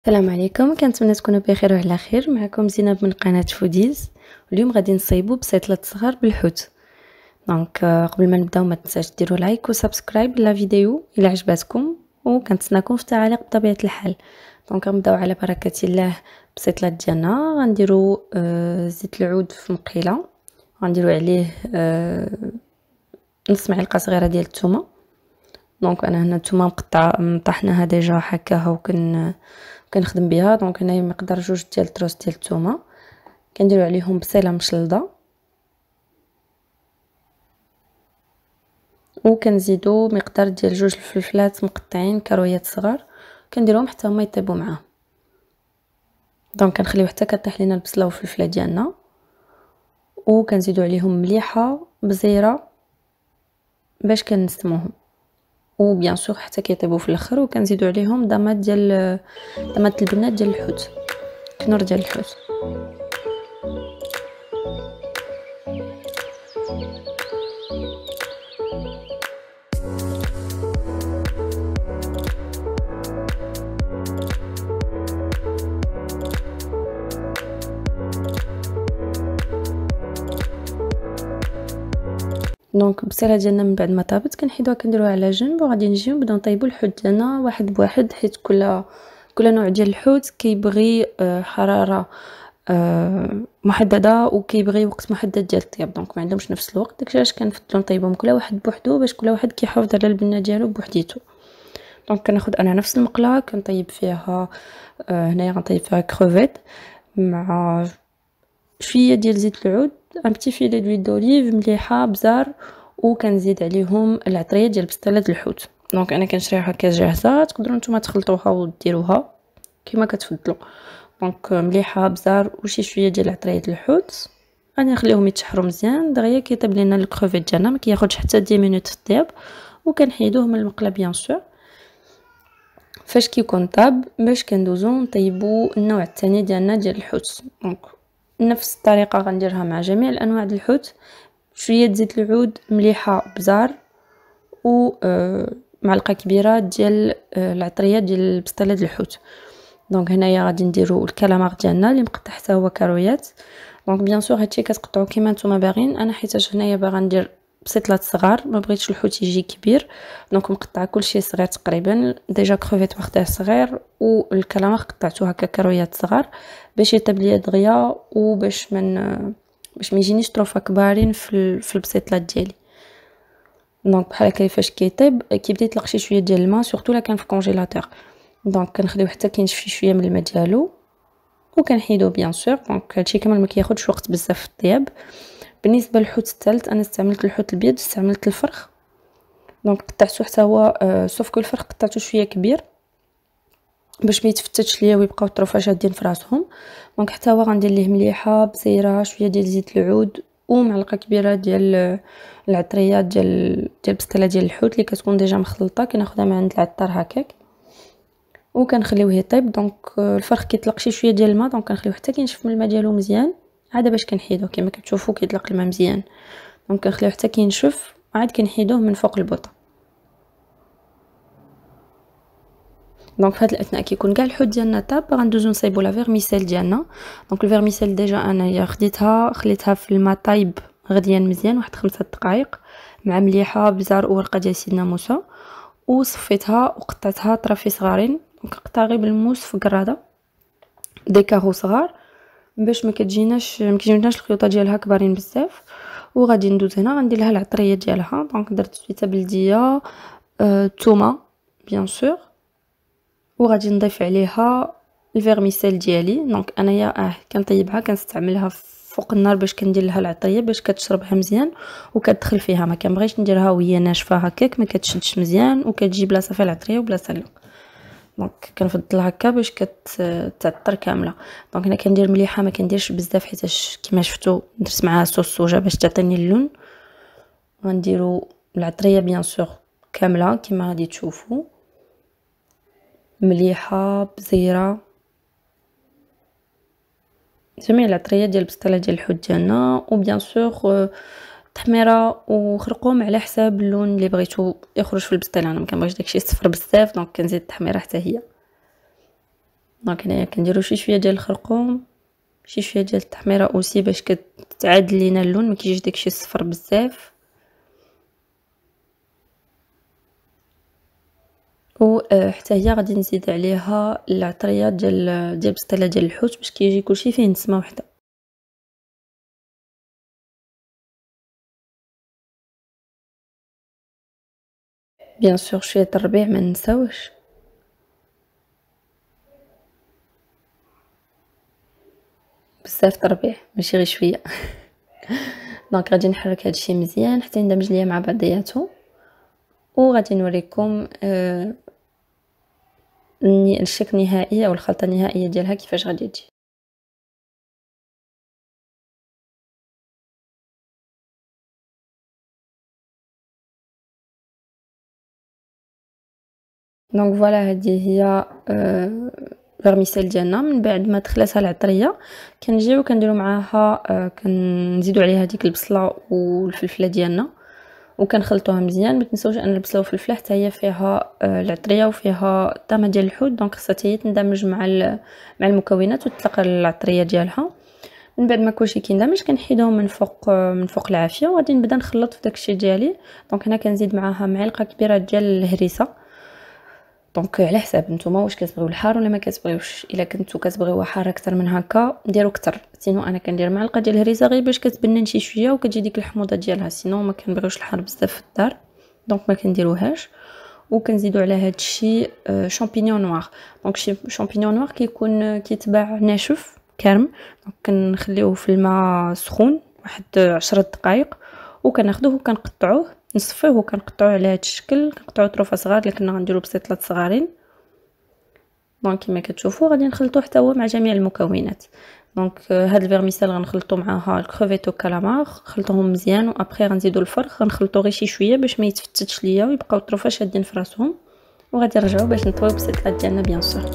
السلام عليكم، كنتمنى تكونوا بخير وعلى خير. معكم زينب من قناة فوديز. واليوم غادي نصايبوا بسيطلات صغار بالحوت. قبل ما نبداو ما تنساش ديروا لايك وسبسكرايب لا فيديو الى عجبتكم، وكنتسناكم في التعاليق بطبيعه الحال. غنبداو على بركه الله. بسيطلات ديالنا غنديروا زيت العود في مقيله، غنديروا عليه نص معلقه صغيره ديال الثومه. انا هنا الثومه مقطعه مطحناها ديجا هكاها كنخدم بها. هنايا مقدار 2 ديال التروس ديال الثومه، كنديروا عليهم بصيله مشلضه، وكنزيدوا مقدار ديال 2 الفلفلات مقطعين كرويات صغار، كنديرهم حتى هما يطيبوا معاه. كنخليو حتى كطيح لينا البصله والفلفله ديالنا، وكنزيدوا عليهم مليحه بزيره باش كنسموهم، وبيان سور حتى كيطيبوا في الاخر. وكنزيدوا عليهم ضمات البنات ديال الحوت، كنور ديال الحوت. البصيله ديالنا من بعد ما طابت كنحيدوها كنديروها على جنب، وغادي نجيو نبداو نطيبوا الحوت ديالنا واحد بواحد، حيت كل نوع ديال الحوت كيبغي حراره محدده، وكيبغي وقت محدد ديال الطياب. ما عندهمش نفس الوقت، داكشي علاش كنفضلوا نطيبهم كل واحد بوحدو باش كل واحد كيحافظ على البنه ديالو بوحديتو. كناخذ انا نفس المقله كنطيب فيها هنايا غنطيب فيها كروفيت مع شويه ديال زيت العود، ان بتي فيلي دويل دوليف مليحه بزار، وكنزيد عليهم العطريه ديال بسطيلات الحوت. انا كنشريها هكا جاهزه، تقدروا نتوما تخلطوها وديروها كما كتفضلوا. مليحه بزار وشي شويه ديال عطريه الحوت. غادي نخليهم يتشحروا مزيان دغيا كيطيب لينا الكروفيت ديالنا، ما كياخذش حتى 10 مينوت في الطياب. وكنحيدوه من المقله بيان سور فاش كيكون طاب، باش كندوزو نطيبوا النوع الثاني ديالنا ديال الحوت. نفس الطريقه غنديرها مع جميع الانواع ديال الحوت. شويه زيت العود مليحه بزار، و معلقه كبيره ديال العطريه ديال البسطيله ديال الحوت. هنايا غادي نديرو الكالامار ديالنا اللي مقطع حتى هو كرويات. بيان سور هادشي كتقطعوا كيما نتوما باغيين. انا حيتاش هنايا باغا ندير بسيطلات صغار، ما بغيتش الحوت يجي كبير، مقطعه كلشي صغير تقريبا. ديجا كروفيت واخداه صغير، والكالامار قطعته هكا كرويات صغار باش يطيب ليا دغيا، وباش باش ما يجينيش طروفه كبارين في البسيطلات ديالي. بحال هكا كيفاش كيطيب كيبدا يطلق شي شويه ديال الماء، سورتو لا كان في الكونجيلاتور. كنخليو حتى كينشف شويه من الماء ديالو، وكنحيدوه بيان سور. هادشي كمان ما كياخذش وقت بزاف في الطياب. بالنسبه للحوت الثالث انا استعملت الحوت الابيض، استعملت الفرخ. قطعته حتى هو سوف الفرخ قطعته شويه كبير باش ما يتفتتش ليا ويبقاو الطروفه شادين في راسهم. حتى هو غندير ليه مليحه بزيره، شويه ديال زيت العود، ومعلقه كبيره ديال العطريات ديال البسطيله ديال الحوت اللي كتكون ديجا مخلطه، كناخذها من عند العطار هكاك، وكنخليوه يطيب. الفرخ كيطلق شي شويه ديال الماء، كنخليوه حتى كينشف من الماء ديالو مزيان، عاد باش كنحيدوه كما كتشوفوا كيطلق الماء مزيان. كنخليوه حتى كينشف، عاد كنحيدوه من فوق البوطه. في هاد الاثناء كيكون كاع الحوت ديالنا طاب، غندوزو نصايبو لا فيرميسيل ديالنا. الفيرميسيل ديجا انايا خليتها في الماء طايب غديان مزيان واحد 5 دقائق مع مليحه بزار وورقه ديال سيدنا موسى، وصفيتها وقطعتها طرافي صغارين. كنقطع غير بالموس في قراده دي كارو صغار باش ما كتجيناش الخيوطه ديالها كبارين بزاف. وغادي ندوز هنا غندير لها العطريه ديالها. درت سويته بلديه، الثومه بيان سور، وغادي نضيف عليها الفيرميسيل ديالي. انايا كنطيبها كنستعملها فوق النار باش كندير لها العطريه باش كتشربها مزيان وكتدخل فيها. ما كنبغيش نديرها وهي ناشفه هكاك، ما كتشدش مزيان وكتجي بلا صافي العطريه وبلا سلو. كنفضل هكا باش كتعطر كامله. انا كندير مليحه، ما كنديرش بزاف حيتاش كما شفتوا درت معاها صوص صوجا باش تعطيني اللون. غنديروا العطريه بيان سور كامله كما غادي تشوفوا، مليحه بزيره، جميع العطريات ديال البسطيله ديال الحوت ديالنا. وبيان سور تحميره وخرقوم على حساب اللون اللي بغيتو يخرج في البسطيله. انا ما كنبغيش داكشي صفر بزاف، كنزيد التحميره حتى هي. دونك هنايا كنديرو شويه ديال الخرقوم، شويه ديال التحميره اوسي باش كتعادل لينا اللون، ما كيجيش داكشي صفر بزاف. و حتى هي غادي نزيد عليها العطريه ديال البسطيله ديال الحوت باش كيجي كلشي فيه نسمه وحده. بيان سور شويه الربيع ما ننساوش، بزاف الربيع ماشي غير شويه. دونك غادي نحرك هادشي مزيان حتى يندمج ليا مع بعضياتو، وغادي نوريكم الشكل النهائي او الخلطه النهائيه ديالها كيفاش غادي تجي. دونك فوالا هذه هي فيرميسيل ديالنا. من بعد ما دخلاتها العطريه كنجيو كنديرو معاها كنزيدو عليها ديك البصله والفلفله ديالنا وكنخلطوها مزيان. ما تنساوش ان البصله والفلفله حتى هي فيها العطريه وفيها الطامه ديال الحوت، دونك خصها حتى هي تندمج مع المكونات وتطلق العطريه ديالها. من بعد ما كلشي كيندمج كنحيدهم من فوق العافيه، وغادي نبدا نخلط في داكشي ديالي. دونك هنا كنزيد معاها معلقه كبيره ديال الهريسه، دونك على حساب نتوما واش كتبغيو الحار ولا ما كتبغيوش. الا كنتو كتبغيوها حار اكثر من هكا ديروا اكثر، سينو انا كندير معلقه ديال الهريسه غير باش كتبنن شي شويه وكتجي ديك الحموضه ديالها، سينو ما كنبغيوش الحار بزاف في الدار، دونك ما كنديروهاش. وكنزيدوا على هذا الشيء شامبينيون نوار. دونك شامبينيون نوار كيكون كيتباع ناشف كارم، دونك كنخليوه في الماء سخون واحد 10 دقائق وكناخذوه وكنقطعوه، نصفيه وكنقطعوه على هذا الشكل، كنقطعوه طروفه صغار اللي كنا غنديرو بسيطلات صغارين. دونك كما كتشوفوا غادي نخلطوه حتى هو مع جميع المكونات. دونك هاد الفيرميسيل غنخلطو معاها الكروفيت والكالامار، خلطوهم مزيان وابري غنزيدو الفرخ، غنخلطو غير شي شويه باش ما يتفتتش ليا ويبقاو الطروفه شادين في راسهم، وغادي نرجعو باش نطويو بسيطلات ديالنا بيان سور.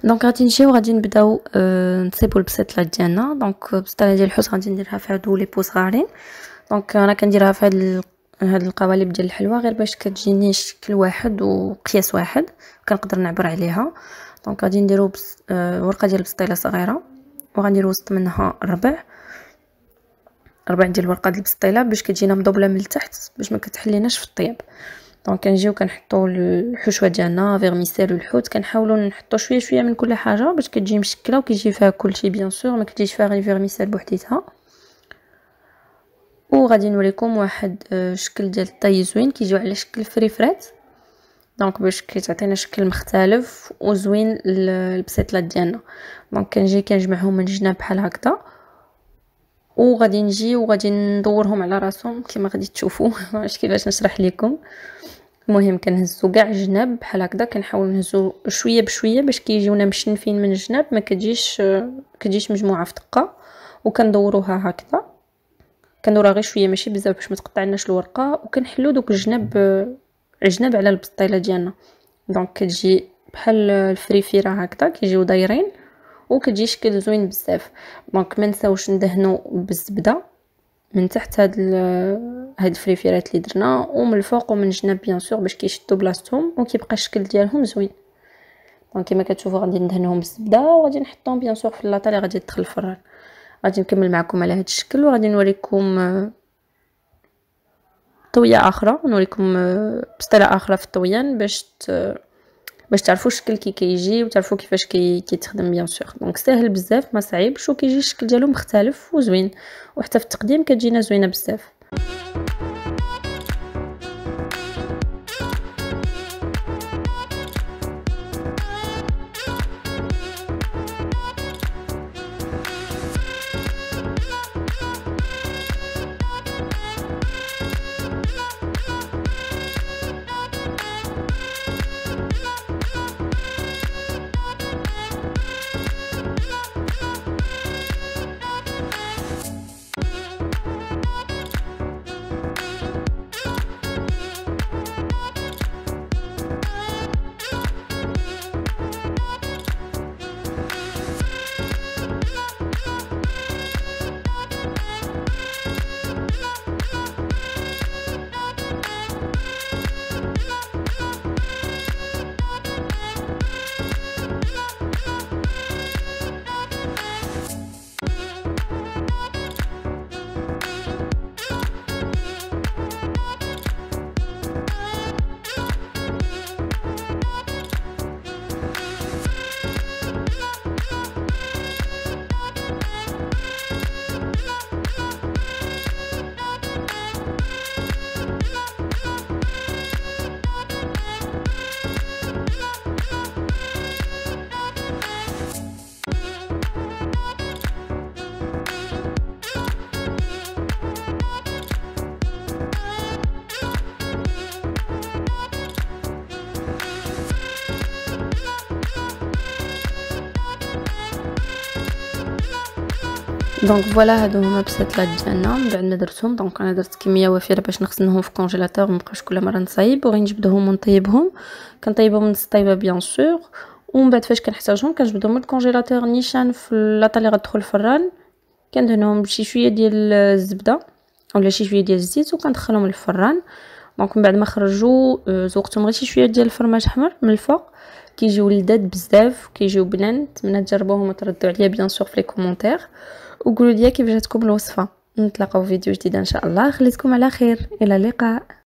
دونك غادي نجيو غادي نبداو نصيبوا البسيطلات ديالنا. دونك البسطيله ديال الحوت غادي نديرها في هادو لي بو صغارين، دونك انا كنديرها في هاد القوالب ديال الحلوى غير باش كتجيني شكل واحد وقياس واحد كنقدر نعبر عليها. دونك غادي نديرو ورقه ديال البسطيله صغيره وغنديرو وسط منها ربع ديال ورقه ديال البسطيله باش كتجينا مضوبله من التحت باش ما كتحليناش في الطياب. دونك كنجيو كنحطوا الحشوه ديالنا فيرميسيل والحوت، كنحاولوا نحطوا شويه شويه من كل حاجه باش كتجي مشكله وكيجي فيها كلشي بيان سور، ما كتجيش فيها غير فيرميسيل بوحديتها. وغادي نوريكم واحد شكل ديال الطي زوين كيجيو على شكل فريفرات، دونك باش كيتعطينا شكل مختلف وزوين البسيطلات ديالنا. دونك كنجي كنجمعهم من الجناب بحال هكذا وغادي نجي وغادي ندورهم على راسهم كما غادي تشوفوا. واش كيفاش نشرح لكم. المهم كنهزو كاع الجناب بحال هكذا، كنحاول نهزو شويه بشويه باش كيجيونا مشنفين من الجناب، ما كتجيش مجموعه في دقه. وكندوروها هكذا، كندورها غير شويه ماشي بزاف باش ما تقطعناش الورقه، وكنحلو دوك الجناب على البسطيله ديالنا. دونك كتجي بحال الفريفيره هكذا كيجيو دايرين وكتجي شكل زوين بزاف. دونك ما نساوش ندهنوا بالزبده من تحت هاد الفريفيرات اللي درنا، ومن الفوق ومن الجناب بيان سور باش كيشدوا بلاصتهم وكيبقى الشكل ديالهم زوين. دونك كما كتشوفوا غادي ندهنهم بالزبده وغادي نحطهم بيان سور في اللاطه اللي غادي تدخل الفران. غادي نكمل معكم على هذا الشكل وغادي نوريكم طويه اخرى، نوريكم بسطيله اخرى في الطويان باش تعرفوا الشكل كيجي وتعرفوا كيفاش كيتخدم بيان سور. دونك ساهل بزاف ما صعيبش وكيجي الشكل ديالو مختلف وزوين، وحتى في التقديم كتجينا زوينه بزاف. دونك فوالا هادو هما بسيطلات ديالنا من بعد ما درتهم. دونك انا درت كميه وفيره باش نخزنهم في الكونجيلاتور مبقاوش كل مره نصايب، وغادي نجبدهم ونطيبهم. كنطيبهم نص طيبه بيان سور، ومن بعد فاش كنحتاجهم كنجبدهم من الكونجيلاتور نيشان في اللاطه اللي غتدخل الفران، كندهنهم بشي شويه ديال الزبده اولا شي شويه ديال الزيت وكندخلهم للفران. دونك من بعد ما خرجوا زوقتهم غير شي شويه ديال الفرماج احمر من الفوق، كيجيو لذاد بزاف وكيجيو بنان. نتمنى تجربوهم وتردوا عليا بيان سور في لي كومونتير وقولوا لي كيف جاتكم الوصفه. نتلاقاو في فيديو جديد ان شاء الله. خليتكم على خير، الى اللقاء.